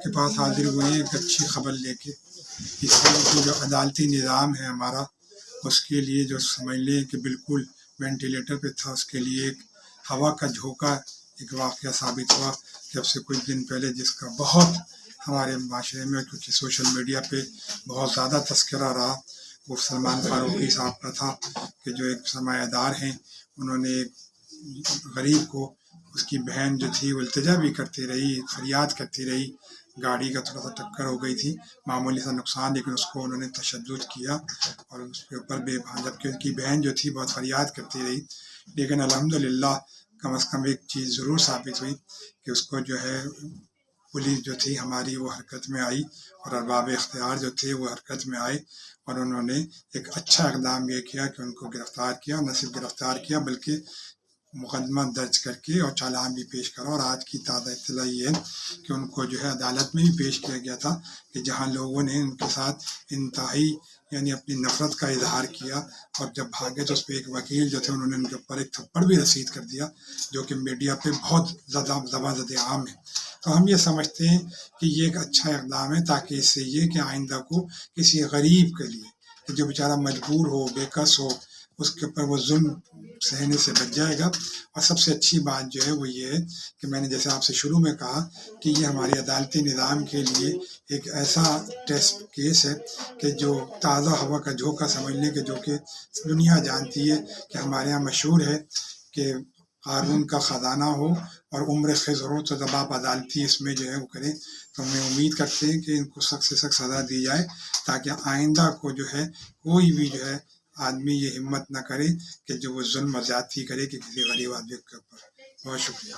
کے پاس حاضر ہوئے ہیں ایک اچھی خبر لے کے۔ اس لیے جو عدالتی نظام ہے ہمارا، اس کے لیے جو سمجھ لیں کہ بالکل وینٹیلیٹر پہ تھا، اس کے لیے ایک ہوا کا جھونکا ایک واقعہ ثابت ہوا جب سے کچھ دن پہلے، جس کا بہت ہمارے معاشرے میں کیونکہ سوشل میڈیا پہ بہت زیادہ تذکرہ رہا، وہ سلمان فاروقی صاحب کا تھا کہ جو ایک سرمایہ دار ہیں، انہوں نے ایک غریب کو، اس کی بہن جو تھی وہ التجا بھی کرتی رہی، فریاد کرتی رہی، گاڑی کا تھوڑا سا ٹکر ہو گئی تھی، معمولی سا نقصان، لیکن اس کو انہوں نے تشدد کیا اور اس کے اوپر جبکہ ان کی بہن جو تھی بہت فریاد کرتی رہی، لیکن الحمدللہ کم از کم ایک چیز ضرور ثابت ہوئی کہ اس کو جو ہے پولیس جو تھی ہماری وہ حرکت میں آئی، اور ارباب اختیار جو تھے وہ حرکت میں آئے، اور انہوں نے ایک اچھا اقدام یہ کیا کہ ان کو گرفتار کیا، نہ صرف گرفتار کیا بلکہ مقدمہ درج کر کے اور چالان بھی پیش کرا۔ اور آج کی تازہ اطلاع یہ ہے کہ ان کو جو ہے عدالت میں بھی پیش کیا گیا تھا کہ جہاں لوگوں نے ان کے ساتھ انتہائی یعنی اپنی نفرت کا اظہار کیا، اور جب بھاگے تو اس پہ ایک وکیل جو تھے انہوں نے ان کے اوپر ایک تھپڑ بھی رسید کر دیا، جو کہ میڈیا پہ بہت زبان عام ہے۔ تو ہم یہ سمجھتے ہیں کہ یہ ایک اچھا اقدام ہے، تاکہ اس سے یہ کہ آئندہ کو کسی غریب کے لیے کہ جو بیچارہ مجبور ہو، بے کس ہو، اس کے اوپر وہ ظلم سہنے سے بچ جائے گا۔ اور سب سے اچھی بات جو ہے وہ یہ ہے کہ میں نے جیسے آپ سے شروع میں کہا کہ یہ ہمارے عدالتی نظام کے لیے ایک ایسا ٹیسٹ کیس ہے کہ جو تازہ ہوا کا جھونکا سمجھ لیں، کہ جو کہ دنیا جانتی ہے کہ ہمارے یہاں مشہور ہے کہ قارون کا خزانہ ہو اور عمر خضر ہو، تو جب آپ عدالتی اس میں جو ہے وہ کریں، تو ہمیں امید کرتے ہیں کہ ان کو سخت سے سخت سزا دی جائے، تاکہ آئندہ کو جو ہے کوئی بھی جو ہے آدمی یہ ہمت نہ کرے کہ جو وہ ظلم و زیادتی کرے کہ کسی غریب آدمی کے اوپر۔ بہت شکریہ۔